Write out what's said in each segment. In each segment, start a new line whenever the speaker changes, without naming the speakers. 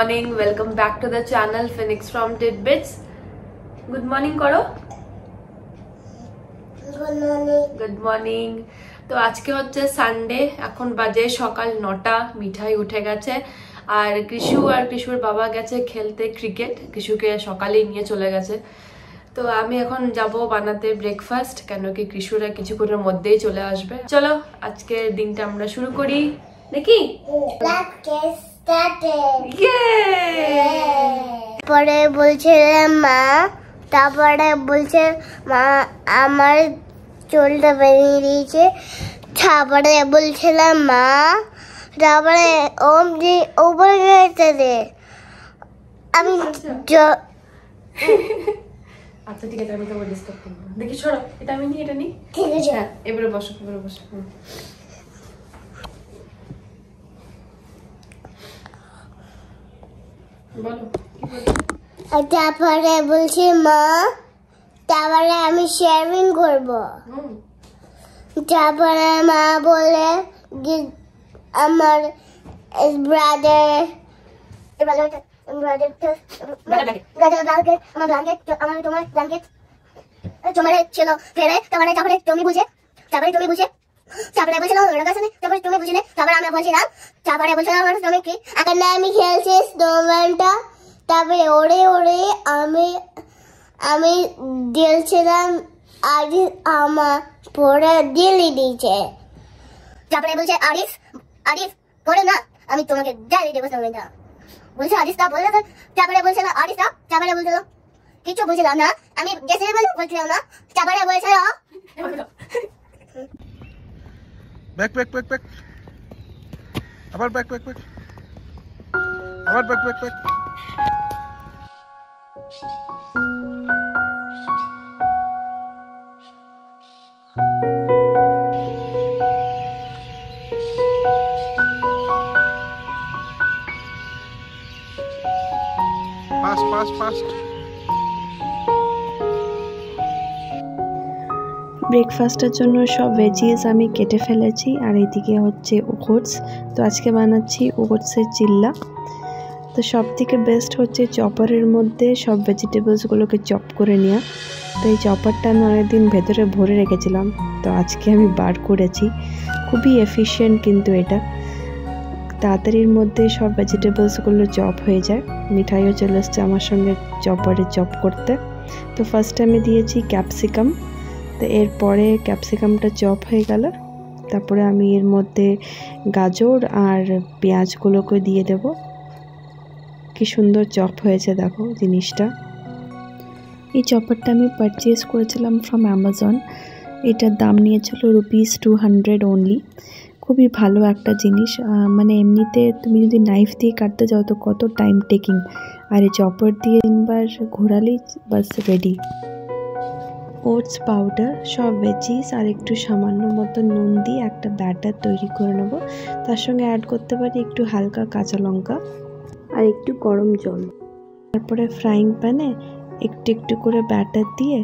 morning, welcome back to the channel Phoenix from Tidbits. Good morning koro. Good morning. তো আজকে হচ্ছে Sunday, এখন বাজে সকাল 9টা। মিঠাই উঠে গেছে আর কৃষুর বাবা গেছে খেলতে ক্রিকেট। কৃষুকে সকালেই নিয়ে চলে গেছে। তো আমি এখন যাব বানাতে ব্রেকফাস্ট, কেন কি কৃষুরা কিছুক্ষণের মধ্যেই চলে আসবে। চলো আজকের দিনটা আমরা শুরু করি নাকি?
পরে বলছে মা, তারপরে বলছে মা আমার চুলটা বেরিয়ে দিয়েছে, তারপরে বলছিলাম মা, তারপরে ওম যে উপরে গেছে রে আমি
আচ্ছা ঠিক আছে, আমি তোমাকে ডিস্টার্ব করবো। দেখি সরো, এটা আমি নিই, এটা নিই।
ঠিক আছে,
এবারে বসো, এবারে বসো। বলো।
তারপরে বলছি মা, তারপরে আমি শেভিং করবো। তারপরে মা বলে আমার ব্রাদার তোমার ছিল ফেরে, তারপরে তুমি বুঝে, তারপরে বলছিল ওর কাছে নেই, তারপরে তুমি বুঝিনি, তারপরে আমি বলছিলাম, তারপরে বলছিলাম তুমি কি এখন আমি খেলছি স্নোম্যানটা, তারপরে ওরে আমি দিয়েছিলাম আরিফ আমার পরে দিলি দিয়েছে, তারপরে বলছে আরিফ পরে না আমি তোমাকে গালি দেবো স্নোম্যানটা, বলছে আরিফ তা বললে, তারপরে বলছিল আরিফ তা, তারপরে বলছিল কিছু বুঝলাম না, আমি গেছে বলছিলাম না, তারপরে বলছিল
ব্যাক আবার ব্যাক আবার ব্যাক ফাস্ট
ব্রেকফাস্টের জন্য সব ভেজিস আমি কেটে ফেলেছি আর এইদিকে হচ্ছে ওটস। তো আজকে বানাচ্ছি ওটসের চিল্লা। তো সব থেকে বেস্ট হচ্ছে চপারের মধ্যে সব ভেজিটেবলসগুলোকে চপ করে নেওয়া। তো এই চপারটা আমি অনেকদিন ভেতরে ভরে রেখেছিলাম, তো আজকে আমি বার করেছি। খুবই এফিশিয়েন্ট কিন্তু এটা, তাড়াতাড়ির মধ্যে সব ভেজিটেবলসগুলো চপ হয়ে যায়। মিঠাইও চলে এসছে আমার সঙ্গে চপারে চপ করতে। তো ফার্স্টে আমি দিয়েছি ক্যাপসিকাম, তো এরপরে ক্যাপসিকামটা চপ হয়ে গেল, তারপরে আমি এর মধ্যে গাজর আর পেঁয়াজগুলোকে দিয়ে দেব। কি সুন্দর চপ হয়েছে দেখো জিনিসটা। এই চপারটা আমি পারচেজ করেছিলাম ফ্রম অ্যামাজন। এটার দাম নিয়েছিল ₹200 অনলি। খুবই ভালো একটা জিনিস, মানে এমনিতে তুমি যদি নাইফ দিয়ে কাটতে যাও তো কত টাইম টেকিং, আর এই চপার দিয়ে 3বার ঘোরালেই বাস রেডি। ওটস পাউডার, সব ভেজিস আর একটু সামান্য মতো নুন দিয়ে একটা ব্যাটার তৈরি করে নেব। তার সঙ্গে অ্যাড করতে পারি একটু হালকা কাঁচা লঙ্কা আর একটু গরম জল। তারপরে ফ্রাইং প্যানে একটু করে ব্যাটার দিয়ে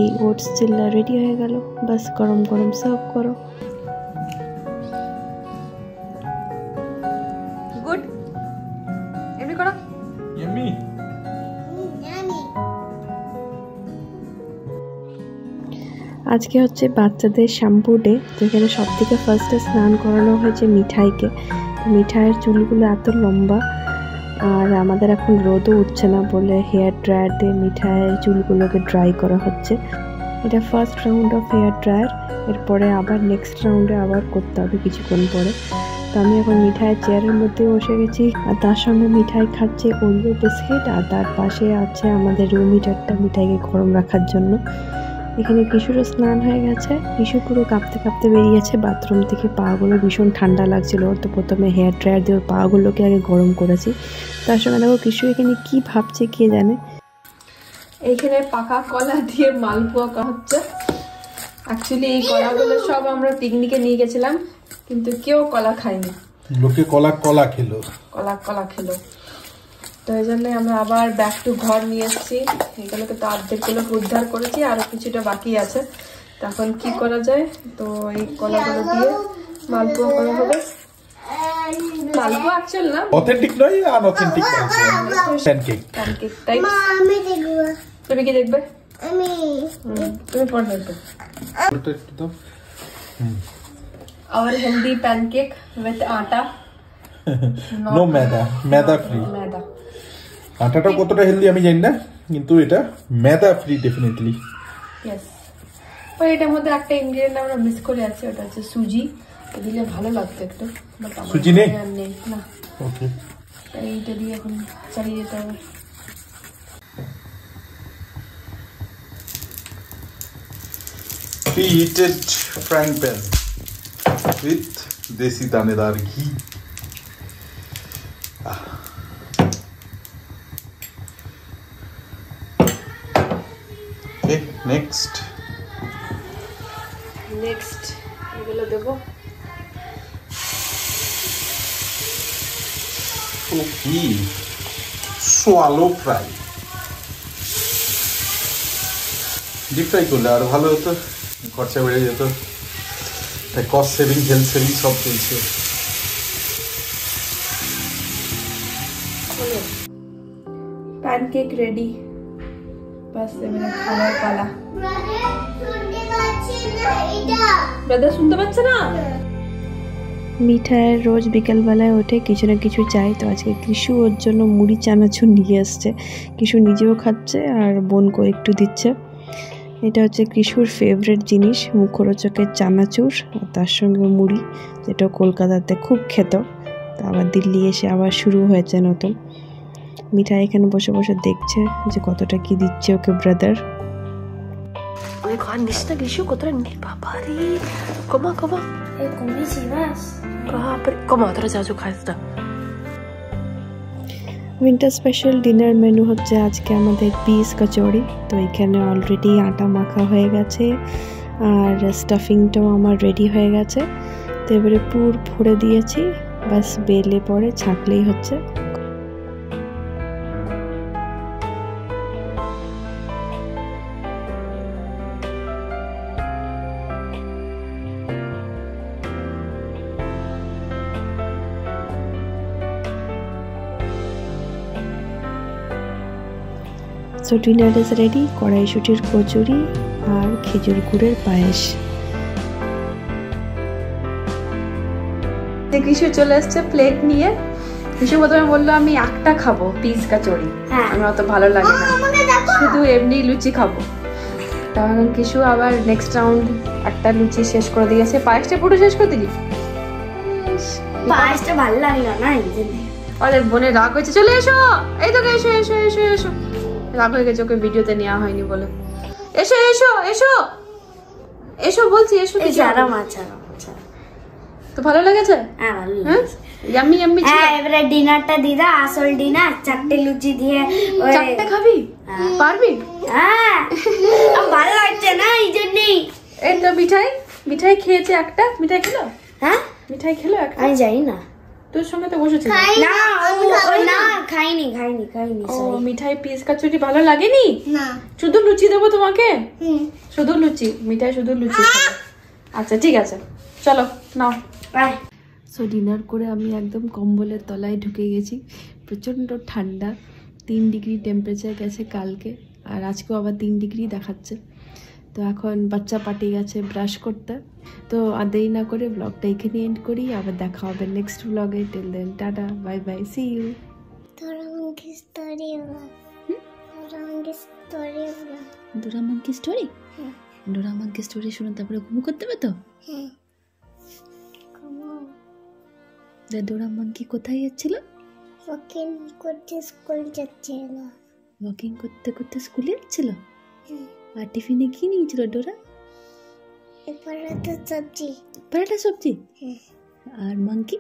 এই ওটস চিল্লা রেডি হয়ে গেল। বাস গরম সার্ভ করো।
গুড, এমনি করো।
ইয়াম্মি।
আজকে হচ্ছে বাচ্চাদের শ্যাম্পু ডে, যেখানে সব থেকে ফার্স্টে স্নান করানো হয়েছে মিঠাইকে। মিঠাইয়ের চুলগুলো এত লম্বা, আর আমাদের এখন রোদও উঠছে না বলে হেয়ার ড্রায়ার দিয়ে মিঠাইয়ের চুলগুলোকে ড্রাই করা হচ্ছে। এটা first round of hair dryer, এরপরে আবার নেক্সট রাউন্ডে আবার করতে হবে কিছুক্ষণ পরে। তো আমি এখন মিঠাইয়ের চেয়ারের মধ্যে বসে গেছি, আর তার সঙ্গে মিঠাই খাচ্ছে ওরিও বিস্কিট, আর তার পাশে আছে আমাদের রুম হিটারটা মিঠাইকে গরম রাখার জন্য। এখানে কিশোরও স্নান হয়ে গেছে, কিশোর পুরো কাঁপতে বেরিয়েছে বাথরুম থেকে। পাগুলো ভীষণ ঠান্ডা লাগছিল, তো প্রথমে হেয়ার ড্রায়ার দিয়ে ওর পাগুলোকে আগে গরম করেছি। তার সঙ্গে দেখো কিশোর এখানে কি ভাবছে কে জানে।
এইখানে পাকা কলা দিয়ে মালপোয়া করা হচ্ছে। অ্যাকচুয়ালি এই কলাগুলো সব আমরা পিকনিকে নিয়ে গেছিলাম, কিন্তু কেউ কলা খায়নি,
লোকে কলা খেলো।
তো এই জন্য আমরা আবার ব্যাক টু ঘর নিয়ে এসেছি। এগুলোকে তো অর্ধেকগুলোকে উদ্ধার করেছি, আরো কিছুটা বাকি আছে। তখন কি করা যায়, তো এই কলাগুলো দিয়ে মালপোয়া করা হবে। মালপো অ্যাকচুয়াল না,
অথেন্টিক নয়, আনঅথেন্টিক প্যানকেক।
Pancake type.
আমি দেখব।
তুমি কি দেখবে?
আমি
তুমি পরে দেখবে।
ওটা একটু দাও।
Our healthy pancake with আটা।
নো मैदा, मैदा ফ্রি।
मैदा।
আটাটা কতটা হেলদি আমি জানি না, কিন্তু এটা मैदा ফ্রি ডেফিনেটলি।
ইয়েস। আর এটার মধ্যে একটা ইনগ্রেডিয়েন্ট আমরা মিস করে আছি, ওটা হচ্ছে সুজি। দিলে ভালো লাগতো একটু।
সুজি নেই?
নেই না।
ওকে।
এইটা দিয়ে এখন চালিয়ে যেতে হবে।
Preheated frying pan with देसी दानेदार घी। Okay, next
এগুলো দেবো।
Okay, swallow fry। Deep fry করলে আর ভালো হতো, খরচা বেড়ে যেত। তাই কস্ট সেভিং, হেলথ সেভিং সব চলছে।
প্যানকেক রেডি, বাস এবারে খাবার পালা। ব্রাদার শুনতে পাচ্ছে না?
মিঠাইয়ের রোজ বিকেলবেলায় ওঠে কিছু না কিছু চাই, তো আজকে কৃষু ওর জন্য মুড়ি চানাচুর নিয়ে এসছে। কৃষু নিজেও খাচ্ছে আর বোনকেও একটু দিচ্ছে। এটা হচ্ছে কৃষুর ফেভারিট জিনিস, মুখরোচকের চানাচুর আর তার সঙ্গে মুড়ি, যেটা কলকাতাতে খুব খেত, তো আবার দিল্লি এসে আবার শুরু হয়েছে নতুন। মিঠাই এখানে বসে বসে দেখছে যে কতটা কি দিচ্ছে ওকে ব্রাদার।
ওই খান নিস না কৃষু, কতটা নি বাবা রে। কমা কমা
কমেছি বাস।
বাপরে কমা, তোরা যা খাস না।
উইন্টার স্পেশাল ডিনার মেনু হচ্ছে আজকে আমাদের পিস কচুরি। তো এখানে অলরেডি আটা মাখা হয়ে গেছে আর স্টাফিংটাও আমার রেডি হয়ে গেছে। তো এবারে পুর ভরে দিয়েছি, বাস বেলে পরে ছাঁকলেই হচ্ছে। সো ডিনার ইজ রেডি, কড়াইশুটির কচুরি আর খেজুর গুড়ের পায়েস।
কৃষু চলে এসছে প্লেট নিয়ে। কৃষু প্রথমে বললো আমি একটা খাবো পিস কচুরি, আমার অত ভালো লাগে না, শুধু এমনি লুচি খাবো। তখন কৃষু আবার নেক্সট রাউন্ড একটা লুচি শেষ করে দিয়েছে। পায়েসটা পুরো শেষ করে দিলি?
পায়েসটা ভালো লাগলো না।
আরে বোনে রাগ হয়েছে, চলে এসো, এই তো এসো এসো এসো এসো। রাগ হয়ে গেছে, ওকে ভিডিওতে নেওয়া হয়নি বলে। এসো এসো এসো এসো বলছি, এসো। তো ভালো লেগেছে?
হ্যাঁ ভালো
লেগেছে, ইয়াম্মি ইয়াম্মি ছিল।
হ্যাঁ, এবারে ডিনারটা দিদা, আসল ডিনার। চারটে লুচি দিয়ে
চারটে খাবি? পারবি?
হ্যাঁ, ভালো লাগছে না এই জন্যই।
এই তো মিঠাই খেয়েছে একটা। মিঠাই খেলো?
হ্যাঁ,
মিঠাই খেলো একটা?
আমি জানি না,
তোর সঙ্গে তো বসেছিল।
না না, খাইনি।
ও, মিঠাই পিস কচুরি ভালো লাগেনি?
না,
শুধু লুচি দেবো তোমাকে? শুধু লুচি? মিঠাই শুধু লুচি খাবে? আচ্ছা ঠিক আছে, চলো নাও
বাই।
সো ডিনার করে আমি একদম কম্বলের তলায় ঢুকে গেছি। প্রচণ্ড ঠান্ডা, 3 ডিগ্রি টেম্পারেচার গেছে কালকে, আর আজকেও আবার 3 ডিগ্রি দেখাচ্ছে। তো এখন বাচ্চা পার্টি গেছে ব্রাশ করতে। তো আর দেরি না করে ব্লগটা এখানে এন্ড করি, আবার দেখা হবে নেক্সট ব্লগে। Till then tata, bye bye, see you.
Dora monkey story বলা।
Dora monkey story? Dora monkey story শুনে তারপরে ঘুমো করতে হবে তো?
হ্যাঁ,
ডোরা মাঙ্কি কোথায় যাচ্ছিল?
ওয়াকিং করতে স্কুল যাচ্ছিল।
ওয়াকিং করতে করতে স্কুলে যাচ্ছিল? আর টিফিনে কি নিয়েছিল ডোরা? পরাঠা সবজি। আর মাঙ্কি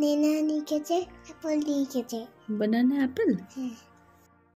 বানানা নিয়ে গেছে, অ্যাপল নিয়ে গেছে।
বানানা অ্যাপল?
হ্যাঁ।